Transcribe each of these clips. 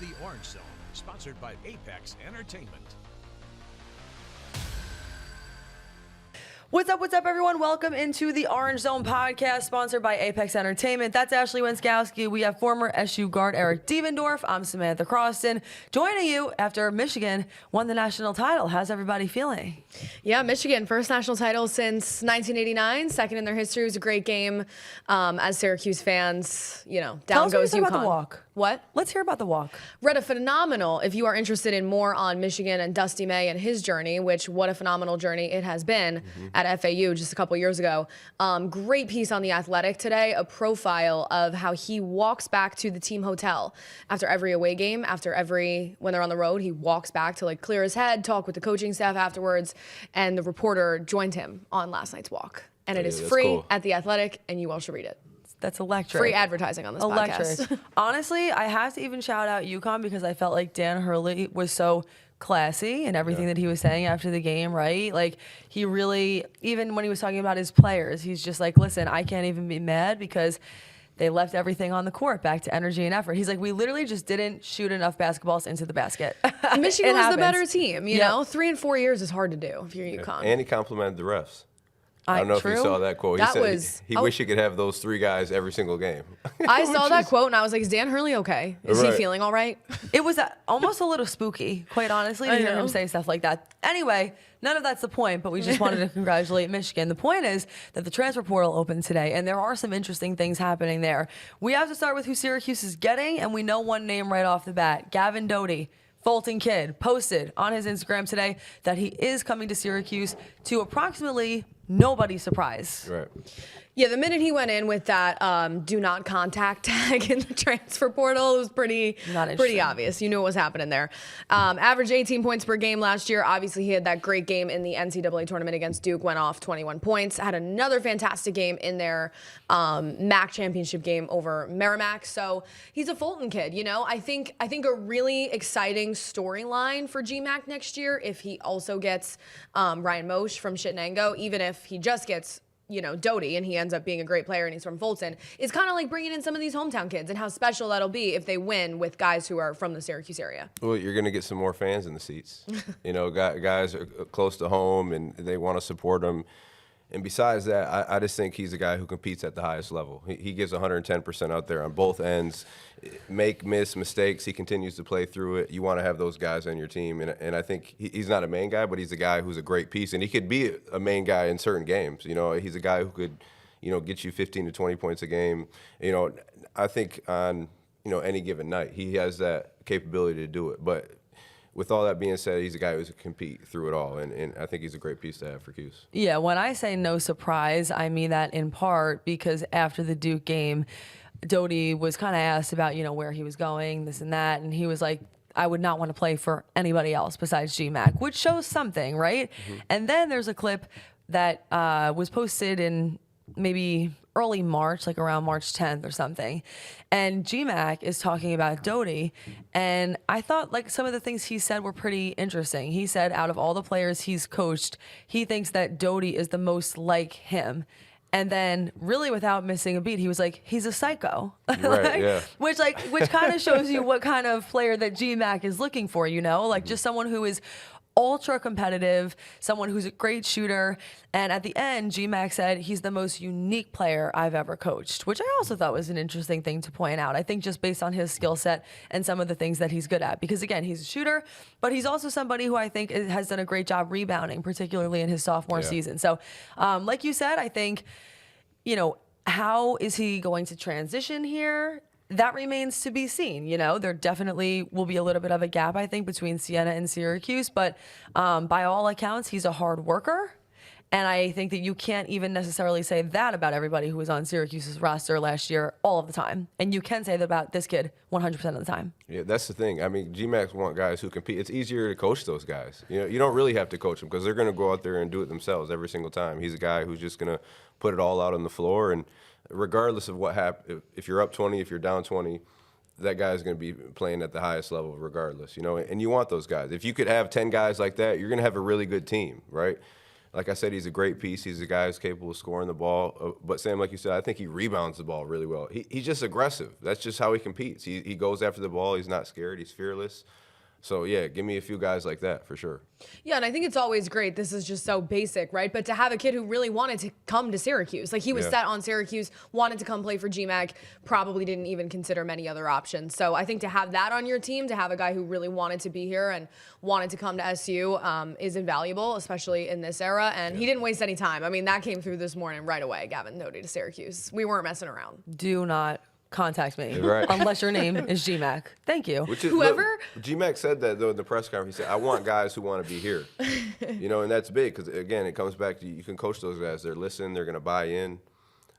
The Orange Zone, sponsored by Apex Entertainment. What's up, everyone? Welcome into the Orange Zone podcast, sponsored by Apex Entertainment. That's Ashley Wenskoski. We have former SU guard Eric Devendorf. I'm Samantha Croston, joining you after Michigan won the national title. How's everybody feeling? Yeah, Michigan, first national title since 1989, second in their history. It was a great game. As Syracuse fans, down goes UConn. About the walk. What? Let's hear about the walk. Read a phenomenal. If you are interested in more on Michigan and Dusty May and his journey, which what a phenomenal journey it has been at FAU just a couple years ago. Great piece on The Athletic today, a profile of how he walks back to the team hotel after every away game, when they're on the road, he walks back to clear his head, talk with the coaching staff afterwards, and the reporter joined him on last night's walk. And it is free at The Athletic, and you all should read it. That's electric. Free advertising on this podcast. Honestly, I have to even shout out UConn because I felt like Dan Hurley was so classy in everything that he was saying after the game, right? Like, he really, even when he was talking about his players, he's just like, listen, I can't even be mad because they left everything on the court, back to energy and effort. He's like, we literally just didn't shoot enough basketballs into the basket. Michigan was the better team, you know? 3 and 4 years is hard to do if you're UConn. And he complimented the refs. I don't know if you saw that quote. He said he wished he could have those 3 guys every single game. I saw that quote and I was like, is Dan Hurley okay? Is he feeling all right? It was almost a little spooky, quite honestly, to hear him say stuff like that. Anyway, none of that's the point, but we just wanted to congratulate Michigan. The point is that the transfer portal opened today, and there are some interesting things happening there. We have to start with who Syracuse is getting, and we know one name right off the bat, Gavin Doty. Fulton kid posted on his Instagram today that he is coming to Syracuse to approximately nobody's surprise. Right. Yeah, the minute he went in with that do not contact tag in the transfer portal, it was pretty obvious. You knew what was happening there. Averaged 18 points per game last year. Obviously, he had that great game in the NCAA tournament against Duke, went off 21 points. Had another fantastic game in their MAC championship game over Merrimack. So he's a Fulton kid, I think a really exciting storyline for GMac next year if he also gets Ryan Moshe from Chittenango, even if he just gets Doty and he ends up being a great player and he's from Fulton, is kind of like bringing in some of these hometown kids and how special that'll be if they win with guys who are from the Syracuse area. Well, you're going to get some more fans in the seats. Guys are close to home and they want to support them. And besides that, I just think he's a guy who competes at the highest level. He gives 110% out there on both ends. Miss mistakes, he continues to play through it. You want to have those guys on your team. And I think he's not a main guy, but he's a guy who's a great piece. And he could be a main guy in certain games. He's a guy who could, get you 15 to 20 points a game. I think on, any given night, he has that capability to do it. But with all that being said, he's a guy who's going to compete through it all, and I think he's a great piece to have for Cuse. Yeah, when I say no surprise, I mean that in part because after the Duke game, Doty was kind of asked about, where he was going, this and that, and he was like, I would not want to play for anybody else besides GMac, which shows something, right? And then there's a clip that was posted in maybe early March, like around March 10th or something. And GMac is talking about Doty. And I thought some of the things he said were pretty interesting. He said out of all the players he's coached, he thinks that Doty is the most like him. And then really without missing a beat, he was like, he's a psycho. Right, yeah. Which kind of shows you what kind of player that GMac is looking for, just someone who is ultra competitive, someone who's a great shooter. And at the end, GMac said he's the most unique player I've ever coached, which I also thought was an interesting thing to point out. I think just based on his skill set and some of the things that he's good at. Because again, he's a shooter, but he's also somebody who I think has done a great job rebounding, particularly in his sophomore season. So like you said, I think, how is he going to transition here? That remains to be seen. There definitely will be a little bit of a gap, I think, between Siena and Syracuse. But by all accounts, he's a hard worker. And I think that you can't even necessarily say that about everybody who was on Syracuse's roster last year all of the time. And you can say that about this kid 100% of the time. Yeah, that's the thing. I mean, GMac want guys who compete. It's easier to coach those guys. You don't really have to coach them because they're going to go out there and do it themselves every single time. He's a guy who's just going to put it all out on the floor. And regardless of what happens, if you're up 20, if you're down 20, that guy's going to be playing at the highest level regardless, and you want those guys. If you could have 10 guys like that, you're going to have a really good team, right? Like I said, he's a great piece. He's a guy who's capable of scoring the ball. But Sam, like you said, I think he rebounds the ball really well. He's just aggressive. That's just how he competes. He goes after the ball. He's not scared. He's fearless. So, yeah, give me a few guys like that for sure. Yeah, and I think it's always great. This is just so basic, right? But to have a kid who really wanted to come to Syracuse, like he was set on Syracuse, wanted to come play for GMac, probably didn't even consider many other options. So I think to have that on your team, to have a guy who really wanted to be here and wanted to come to SU is invaluable, especially in this era. And he didn't waste any time. I mean, that came through this morning right away, Gavin Doty to Syracuse. We weren't messing around. Do not contact me Right. unless your name is GMac. Thank you. Whoever. GMac said that, though, in the press conference. He said, I want guys who want to be here. And that's big because, again, it comes back to you can coach those guys. They're listening. They're going to buy in.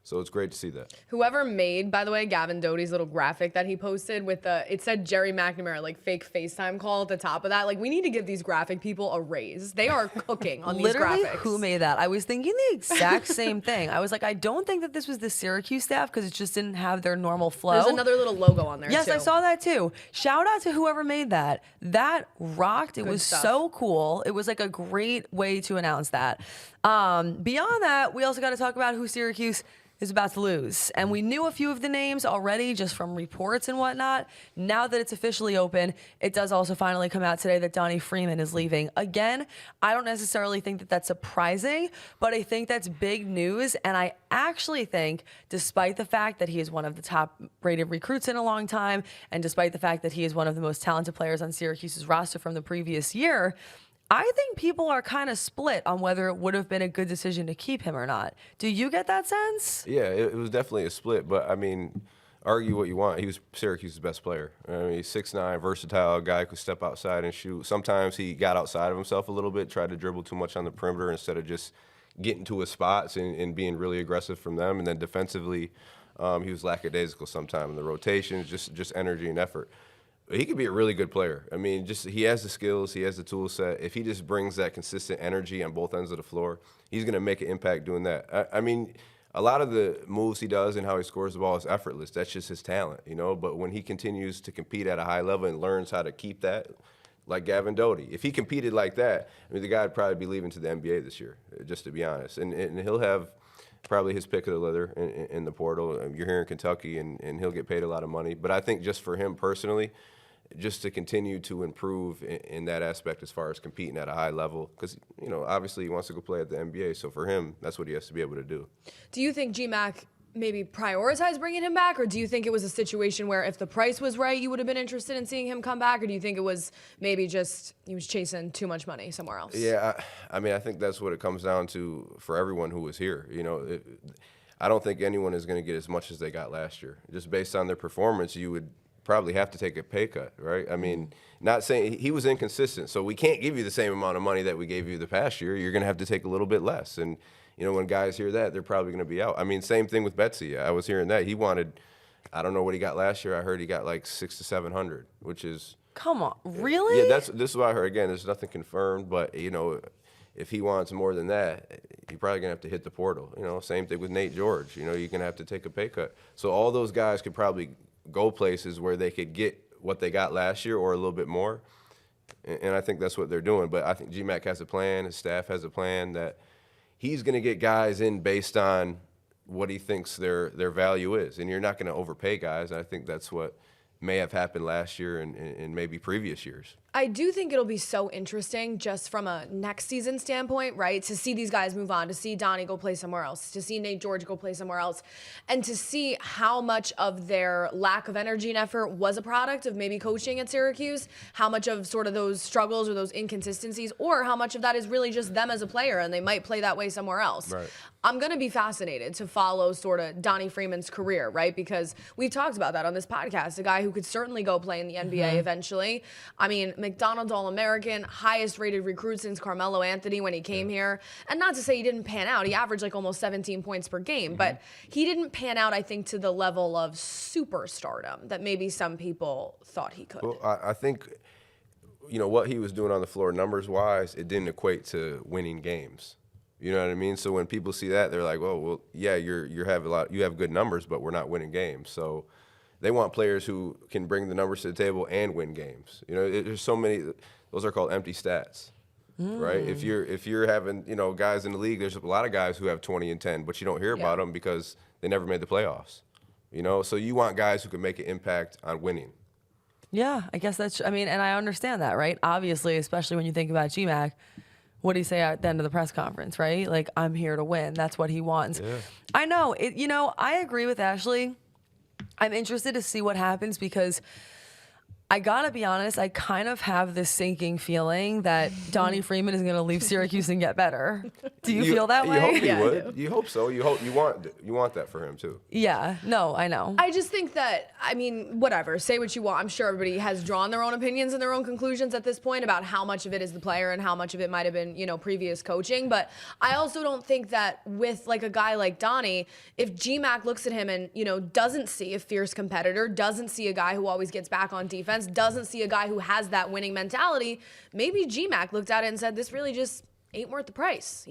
So it's great to see that. Whoever made, by the way, Gavin Doty's little graphic that he posted with it said Jerry McNamara, like fake FaceTime call at the top of that. Like, we need to give these graphic people a raise. They are cooking on these Literally, graphics. who made that? I was thinking the exact same thing. I was like, I don't think that this was the Syracuse staff because it just didn't have their normal flow. There's another little logo on there, Yes, too. I saw that too. Shout out to whoever made that. That rocked. It was stuff. so cool. It was like a great way to announce that. Beyond that, we also got to talk about who Syracuse is about to lose. And we knew a few of the names already just from reports and whatnot. Now that it's officially open, it does also finally come out today that Donnie Freeman is leaving. Again, I don't necessarily think that that's surprising, but I think that's big news. And I actually think, despite the fact that he is one of the top rated recruits in a long time, and despite the fact that he is one of the most talented players on Syracuse's roster from the previous year, I think people are kind of split on whether it would have been a good decision to keep him or not. Do you get that sense? Yeah, it was definitely a split. But, I mean, argue what you want. He was Syracuse's best player. I mean, he's 6'9", versatile, guy who could step outside and shoot. Sometimes he got outside of himself a little bit, tried to dribble too much on the perimeter instead of just getting to his spots and being really aggressive from them. And then defensively, he was lackadaisical sometimes in the rotations, just energy and effort. He could be a really good player. I mean, he has the skills, he has the tool set. If he just brings that consistent energy on both ends of the floor, he's going to make an impact doing that. I mean, a lot of the moves he does and how he scores the ball is effortless. That's just his talent, But when he continues to compete at a high level and learns how to keep that, like Gavin Doty, if he competed like that, I mean, the guy would probably be leaving to the NBA this year, just to be honest. And he'll have probably his pick of the litter in the portal. You're here in Kentucky, and he'll get paid a lot of money. But I think just for him personally, just to continue to improve in that aspect as far as competing at a high level, because, obviously he wants to go play at the NBA. So for him, that's what he has to be able to do. Do you think GMac maybe prioritized bringing him back, or do you think it was a situation where if the price was right, you would have been interested in seeing him come back, or do you think it was maybe just he was chasing too much money somewhere else? Yeah, I mean, I think that's what it comes down to for everyone who was here. I don't think anyone is going to get as much as they got last year. Just based on their performance, you would probably have to take a pay cut, right? I mean, not saying he was inconsistent, so we can't give you the same amount of money that we gave you the past year. You're going to have to take a little bit less. And, when guys hear that, they're probably going to be out. I mean, same thing with Betsy. I was hearing that. He wanted, I don't know what he got last year. I heard he got like $600 to $700, which is. Come on, really? Yeah, this is what I heard. Again, there's nothing confirmed, but, if he wants more than that, you're probably going to have to hit the portal. Same thing with Nait George. You're going to have to take a pay cut. So all those guys could probably go places where they could get what they got last year or a little bit more. And I think that's what they're doing. But I think GMac has a plan, his staff has a plan that he's going to get guys in based on what he thinks their value is. And you're not going to overpay guys. And I think that's what may have happened last year and maybe previous years. I do think it'll be so interesting just from a next season standpoint, right? To see these guys move on, to see Donnie go play somewhere else, to see Nait George go play somewhere else, and to see how much of their lack of energy and effort was a product of maybe coaching at Syracuse, how much of sort of those struggles or those inconsistencies, or how much of that is really just them as a player and they might play that way somewhere else. Right. I'm going to be fascinated to follow sort of Donnie Freeman's career, right? Because we've talked about that on this podcast, a guy who could certainly go play in the NBA eventually. I mean, McDonald's All-American, highest rated recruit since Carmelo Anthony when he came here. And not to say he didn't pan out. He averaged like almost 17 points per game. But he didn't pan out, I think, to the level of superstardom that maybe some people thought he could. Well, I think, what he was doing on the floor numbers-wise, it didn't equate to winning games. You know what I mean? So when people see that, they're like, well, yeah, you have good numbers, but we're not winning games. So they want players who can bring the numbers to the table and win games. There's so many. Those are called empty stats. right? If you're having, guys in the league, there's a lot of guys who have 20 and 10, but you don't hear about them because they never made the playoffs. So you want guys who can make an impact on winning. Yeah, I guess and I understand that, right? Obviously, especially when you think about GMac, what do you say at the end of the press conference, right? Like, I'm here to win. That's what he wants. Yeah. I know. I agree with Ashley. I'm interested to see what happens because I gotta be honest, I kind of have this sinking feeling that Donnie Freeman is gonna leave Syracuse and get better. Do you feel that way? You hope he would. You hope so. You want that for him too. Yeah. No, I know. I just think that, whatever. Say what you want. I'm sure everybody has drawn their own opinions and their own conclusions at this point about how much of it is the player and how much of it might have been, previous coaching. But I also don't think that with like a guy like Donnie, if GMac looks at him and, doesn't see a fierce competitor, doesn't see a guy who always gets back on defense, doesn't see a guy who has that winning mentality, maybe GMac looked at it and said, this really just ain't worth the price,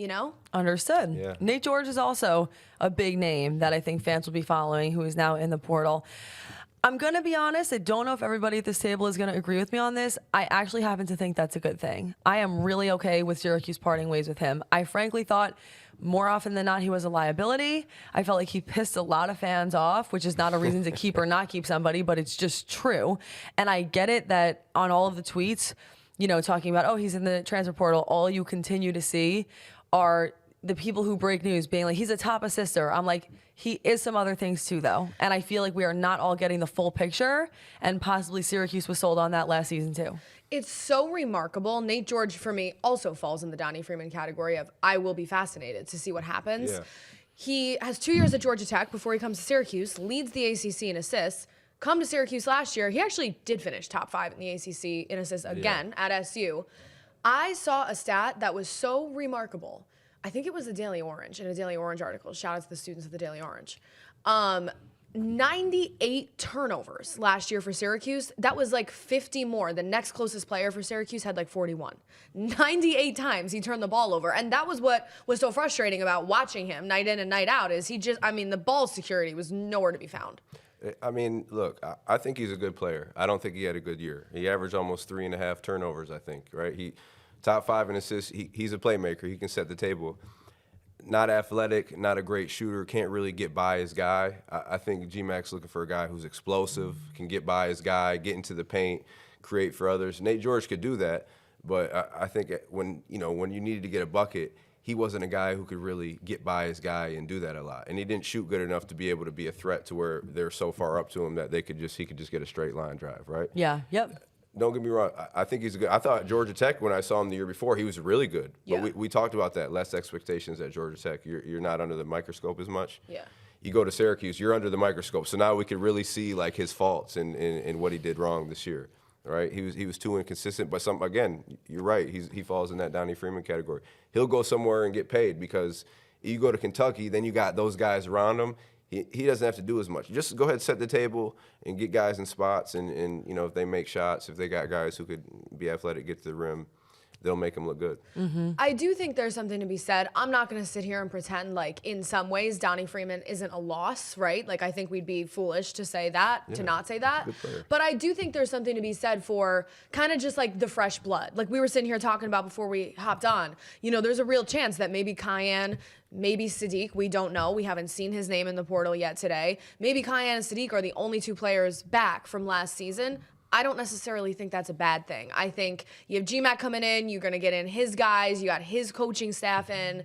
Understood. Yeah. Nait George is also a big name that I think fans will be following, who is now in the portal. I'm going to be honest, I don't know if everybody at this table is going to agree with me on this. I actually happen to think that's a good thing. I am really okay with Syracuse parting ways with him. I frankly thought more often than not he was a liability. I felt like he pissed a lot of fans off, which is not a reason to keep or not keep somebody, but it's just true. And I get it that on all of the tweets, talking about, oh, he's in the transfer portal, all you continue to see are the people who break news being like, he's a top assister. I'm like, he is some other things too, though. And I feel like we are not all getting the full picture, and possibly Syracuse was sold on that last season too. It's so remarkable. Nait George, for me, also falls in the Donnie Freeman category of I will be fascinated to see what happens. Yeah. He has 2 years at Georgia Tech before he comes to Syracuse, leads the ACC in assists. Come to Syracuse last year, he actually did finish top 5 in the ACC in assists again at SU. I saw a stat that was so remarkable. I think it was the Daily Orange, in a Daily Orange article. Shout out to the students of the Daily Orange. 98 turnovers last year for Syracuse. That was like 50 more. The next closest player for Syracuse had like 41. 98 times he turned the ball over. And that was what was so frustrating about watching him night in and night out is the ball security was nowhere to be found. Look, I think he's a good player. I don't think he had a good year. He averaged almost 3.5 turnovers, I think, right? He top 5 in assists. He's a playmaker. He can set the table. Not athletic, not a great shooter, can't really get by his guy. I think GMac's looking for a guy who's explosive, can get by his guy, get into the paint, create for others. Nait George could do that, but I think when you needed to get a bucket, he wasn't a guy who could really get by his guy and do that a lot. And he didn't shoot good enough to be able to be a threat to where they're so far up to him that he could just get a straight line drive, right? Yeah, yep. Don't get me wrong. I think he's good. I thought Georgia Tech, when I saw him the year before, he was really good. But we talked about that, less expectations at Georgia Tech. You're not under the microscope as much. Yeah. You go to Syracuse, you're under the microscope. So now we can really see like his faults and what he did wrong this year. Right? He was too inconsistent. But again, you're right. He falls in that Donnie Freeman category. He'll go somewhere and get paid because you go to Kentucky, then you got those guys around him. He doesn't have to do as much. Just go ahead, set the table, and get guys in spots. And if they make shots, if they got guys who could be athletic, get to the rim, they'll make them look good. Mm-hmm. I do think there's something to be said. I'm not going to sit here and pretend like in some ways Donnie Freeman isn't a loss, right? Like I think we'd be foolish to say that, to not say that. But I do think there's something to be said for kind of just like the fresh blood. Like we were sitting here talking about before we hopped on. There's a real chance that maybe Cayenne, maybe Sadiq, we don't know. We haven't seen his name in the portal yet today. Maybe Cayenne and Sadiq are the only 2 players back from last season. I don't necessarily think that's a bad thing. I think you have GMac coming in, you're going to get in his guys, you got his coaching staff in.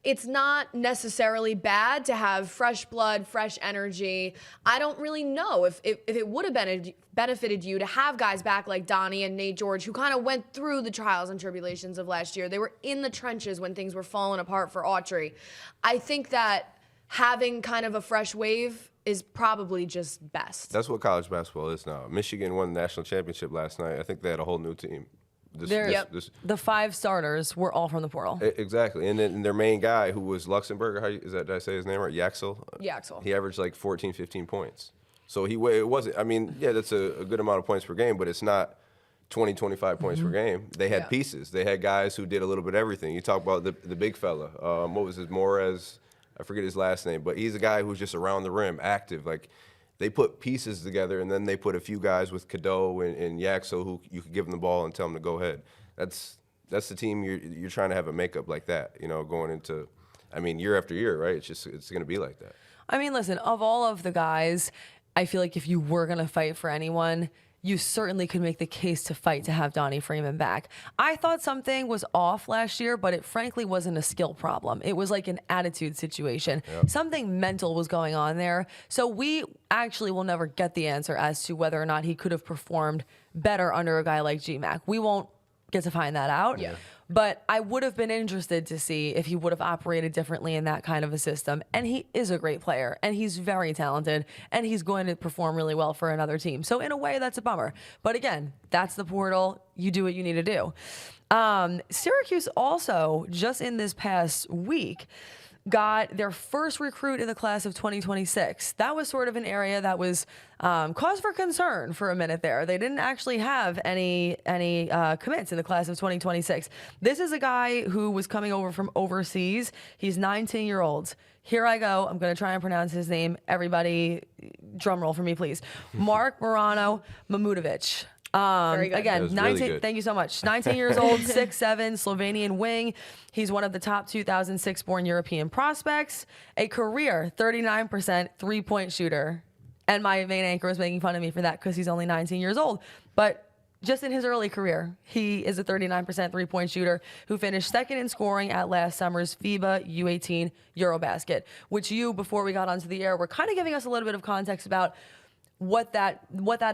It's not necessarily bad to have fresh blood, fresh energy. I don't really know if it would have benefited you to have guys back like Donnie and Nait George who kind of went through the trials and tribulations of last year. They were in the trenches when things were falling apart for Autry. I think that having kind of a fresh wave is probably just best. That's what college basketball is now. Michigan won the national championship last night. I think they had a whole new team. The 5 starters were all from the portal. Exactly. And then their main guy, who was Luxembourg, did I say his name right? Yaxel? Yaxel. He averaged like 14, 15 points. So it wasn't, that's a good amount of points per game, but it's not 20, 25 points per game. They had pieces. They had guys who did a little bit of everything. You talk about the big fella. What was his, Morez? I forget his last name, but he's a guy who's just around the rim, active. Like, they put pieces together, and then they put a few guys with Cadeau and Yaxo who you could give them the ball and tell them to go ahead. That's that's the team you're trying to have a makeup like that, you know, going into, I mean, year after year, right? It's going to be like that. I mean, listen, of all of the guys, I feel like if you were going to fight for anyone, you certainly could make the case to fight to have Donnie Freeman back. I thought something was off last year, but it frankly wasn't a skill problem. It was like an attitude situation. Yep. Something mental was going on there. So we actually will never get the answer as to whether or not he could have performed better under a guy like GMac. We won't get to find that out. Yeah. But I would have been interested to see if he would have operated differently in that kind of a system. And he is a great player, and he's very talented, and he's going to perform really well for another team. So in a way, that's a bummer. But again, that's the portal. You do what you need to do. Syracuse also, just in this past week, got their first recruit in the class of 2026. That was sort of an area that was cause for concern for a minute there. They didn't actually have any commits in the class of 2026. This is a guy who was coming over from overseas. He's 19-year-old. Here I go. I'm going to try and pronounce his name. Everybody, drum roll for me, please. Mark Morano Mahmutovič. Very good. Again, 19. Really good. Thank you so much. 19 years old, 6'7", Slovenian wing. He's one of the top 2006-born European prospects. A career 39% three-point shooter. And my main anchor was making fun of me for that because he's only 19 years old. But just in his early career, he is a 39% three-point shooter who finished second in scoring at last summer's FIBA U18 Eurobasket, which you, before we got onto the air, were kind of giving us a little bit of context about what that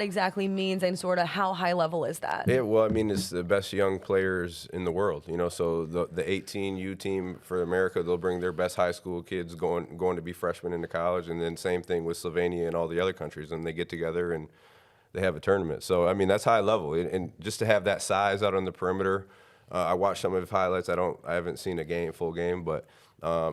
exactly means and sort of how high level is that? Yeah, well, I mean, it's the best young players in the world, you know. So the 18U team for America, they'll bring their best high school kids going to be freshmen into college, and then same thing with Slovenia and all the other countries, and they get together and they have a tournament. So I mean, that's high level, and just to have that size out on the perimeter. I watched some of his highlights. I haven't seen a full game, but.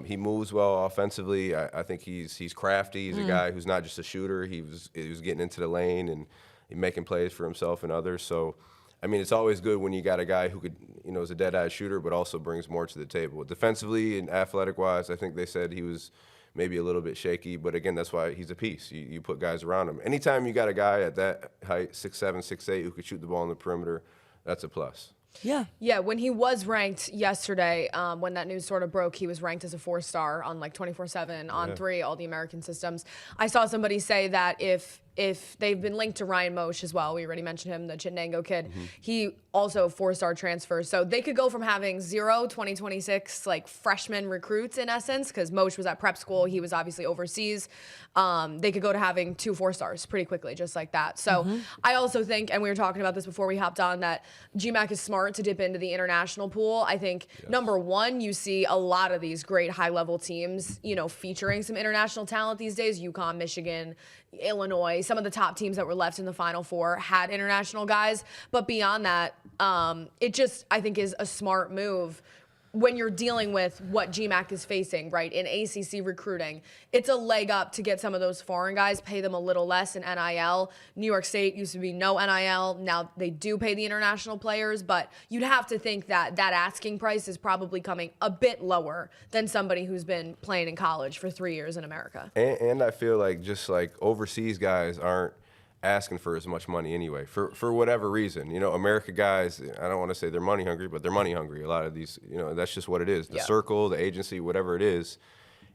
He moves well offensively. I think he's crafty. He's a guy who's not just a shooter. He was getting into the lane and making plays for himself and others. So, I mean, it's always good when you got a guy who could, you know, is a dead-eye shooter, but also brings more to the table. Defensively and athletic-wise, I think they said he was maybe a little bit shaky. But again, that's why he's a piece. You put guys around him. Anytime you got a guy at that height, 6'7", 6'8", who could shoot the ball on the perimeter, that's a plus. Yeah. Yeah, when he was ranked yesterday, when that news sort of broke, he was ranked as a 4-star on like 24/7 on 3, all the American systems. I saw somebody say that if they've been linked to Ryan Mosh as well, we already mentioned him, the Chittenango kid, he also 4-star transfer. So they could go from having 0 2026 like freshman recruits in essence, because Mosh was at prep school, he was obviously overseas. They could go to having 2 4-stars pretty quickly, just like that. So I also think, and we were talking about this before we hopped on, that GMac is smart to dip into the international pool. I think number one, you see a lot of these great high-level teams, you know, featuring some international talent these days. UConn, Michigan, Illinois, some of the top teams that were left in the Final Four had international guys. But beyond that, it just, I think, is a smart move when you're dealing with what GMac is facing, right, in ACC recruiting. It's a leg up to get some of those foreign guys, pay them a little less in NIL. New York State used to be no NIL. Now they do pay the international players, but you'd have to think that that asking price is probably coming a bit lower than somebody who's been playing in college for 3 years in America. And I feel like just like overseas guys aren't asking for as much money anyway, for whatever reason. You know, America guys, I don't want to say they're money hungry, but they're money hungry. A lot of these, you know, that's just what it is. The circle, the agency, whatever it is.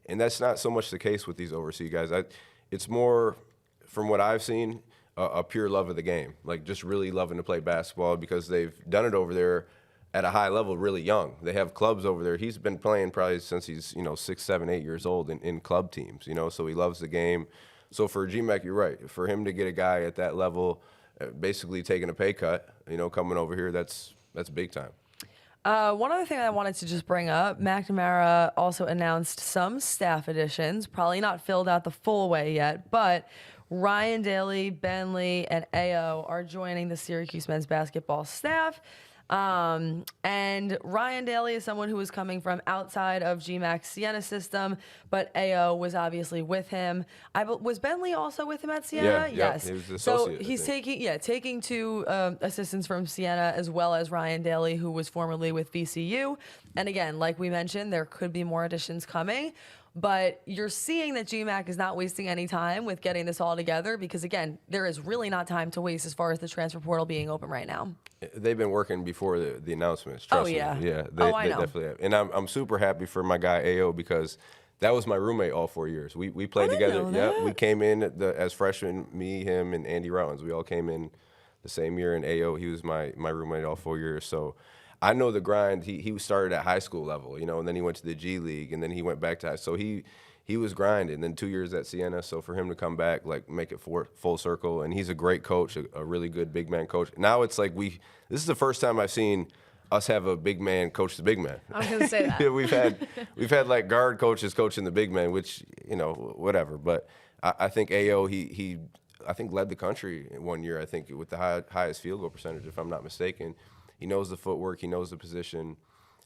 And that's not so much the case with these overseas guys. It's more, from what I've seen, a pure love of the game. Like just really loving to play basketball because they've done it over there at a high level really young. They have clubs over there. He's been playing probably since he's, 6, 7, 8 years old in club teams, so he loves the game. So for GMac, you're right. For him to get a guy at that level, basically taking a pay cut, coming over here, that's big time. One other thing I wanted to just bring up, McNamara also announced some staff additions, probably not filled out the full way yet, but Ryan Daly, Bentley, and Ao are joining the Syracuse men's basketball staff. And Ryan Daly is someone who was coming from outside of GMac's Siena system, but Ao was obviously with him. Was Bentley also with him at Siena? Yeah, yes. He was the associate, so he's taking 2 assistants from Siena as well as Ryan Daly, who was formerly with VCU. And again, like we mentioned, there could be more additions coming. But you're seeing that GMac is not wasting any time with getting this all together because, again, there is really not time to waste as far as the transfer portal being open right now. They've been working before the announcements. Trust me. Yeah, They definitely have. And I'm super happy for my guy AO because that was my roommate all 4 years. We played together. Yeah, we came in as freshmen, me, him, and Andy Routins. We all came in the same year, and AO, he was my roommate all 4 years. So I know the grind. He started at high school level, and then he went to the G League, and then he went back to high. So he was grinding. Then 2 years at Siena. So for him to come back, like make it full circle, and he's a great coach, a really good big man coach. Now it's like this is the first time I've seen us have a big man coach the big man. I was gonna say that. Yeah, we've had like guard coaches coaching the big man, which whatever. But I think AO he I think led the country in 1 year. I think with the highest field goal percentage, if I'm not mistaken. He knows the footwork, he knows the position,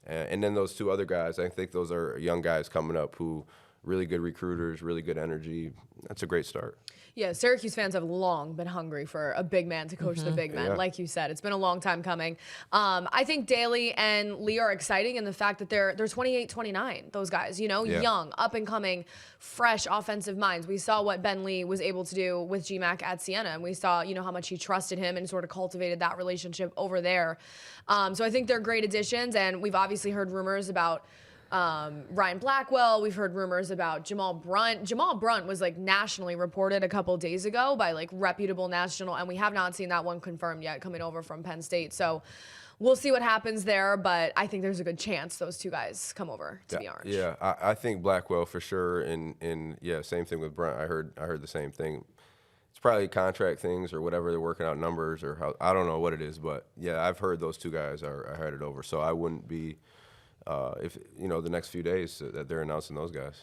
and then those two other guys. I think those are young guys coming up who really good recruiters, really good energy. That's a great start. Yeah, Syracuse fans have long been hungry for a big man to coach the big men. Yeah. Like you said, it's been a long time coming. I think Daly and Lee are exciting in the fact that they're 28, 29, those guys, young, up and coming, fresh offensive minds. We saw what Ben Lee was able to do with GMac at Siena, and we saw, how much he trusted him and sort of cultivated that relationship over there. So I think they're great additions, and we've obviously heard rumors about Ryan Blackwell. We've heard rumors about Jamal Brunt. Jamal Brunt was nationally reported a couple days ago by reputable national, and we have not seen that one confirmed yet coming over from Penn State. So we'll see what happens there, but I think there's a good chance those two guys come over to the Orange. Yeah, I think Blackwell for sure, and yeah, same thing with Brunt. I heard the same thing. It's probably contract things or whatever, they're working out numbers or how, I don't know what it is, but yeah, I've heard those two guys are headed over. So I wouldn't be. If the next few days that they're announcing those guys.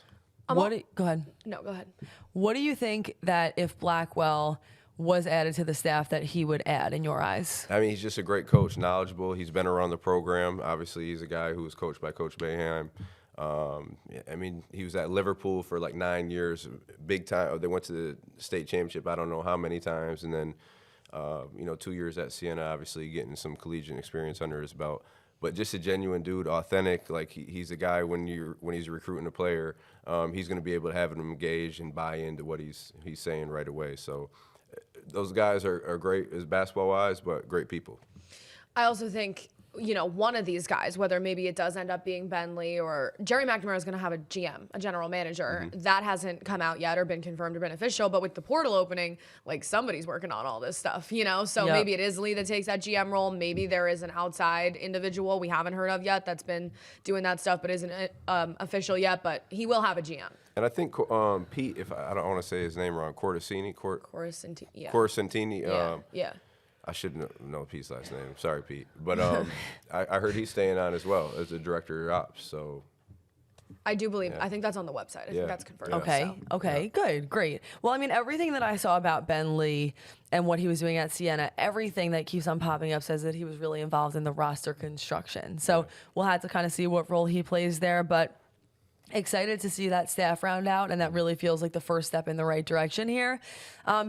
Go ahead. No, go ahead. What do you think that if Blackwell was added to the staff that he would add in your eyes? I mean, he's just a great coach, knowledgeable. He's been around the program. Obviously, he's a guy who was coached by Coach Boeheim. I mean, he was at Liverpool for 9 years, big time. They went to the state championship I don't know how many times, and then 2 years at Siena, obviously getting some collegiate experience under his belt. But just a genuine dude, authentic. He's a guy when he's recruiting a player, he's going to be able to have him engage and buy into what he's saying right away. So those guys are great as basketball-wise, but great people. I also think, one of these guys, whether maybe it does end up being Ben Lee or Jerry McNamara is going to have a GM, a general manager. That hasn't come out yet or been confirmed or been official. But with the portal opening, somebody's working on all this stuff, So maybe it is Lee that takes that GM role. Maybe there is an outside individual we haven't heard of yet that's been doing that stuff but isn't official yet. But he will have a GM. And I think Pete, if I don't want to say his name wrong, Coruscantini. Yeah. I should know Pete's last name. Sorry, Pete. But I heard he's staying on as well as the director of ops. So I do believe. I think that's on the website. I think that's confirmed. Okay. Good. Great. Well, I mean, everything that I saw about Ben Lee and what he was doing at Siena, everything that keeps on popping up says that he was really involved in the roster construction. So we'll have to kind of see what role he plays there. But excited to see that staff round out, and that really feels like the first step in the right direction here.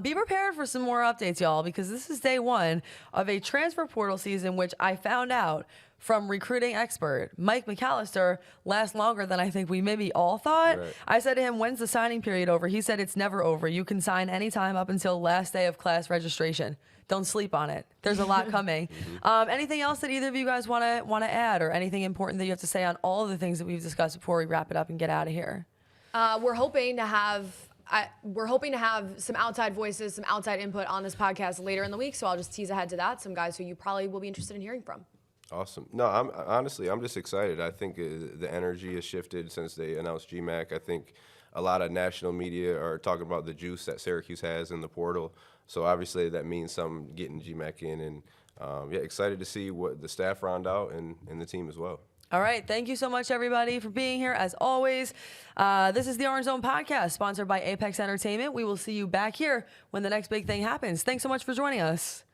Be prepared for some more updates, y'all, because this is day one of a transfer portal season, which I found out from recruiting expert Mike McAllister lasts longer than I think we maybe all thought. Right. I said to him, when's the signing period over? He said it's never over. You can sign anytime up until last day of class registration. Don't sleep on it. There's a lot coming. Anything else that either of you guys want to add, or anything important that you have to say on all of the things that we've discussed before we wrap it up and get out of here? We're hoping to have some outside voices, some outside input on this podcast later in the week. So I'll just tease ahead to that. Some guys who you probably will be interested in hearing from. Awesome. No, I'm just excited. I think the energy has shifted since they announced GMac. I think a lot of national media are talking about the juice that Syracuse has in the portal. So obviously that means some getting GMac in, and excited to see what the staff round out and the team as well. All right. Thank you so much, everybody, for being here. As always, this is the Orange Zone Podcast, sponsored by Apex Entertainment. We will see you back here when the next big thing happens. Thanks so much for joining us.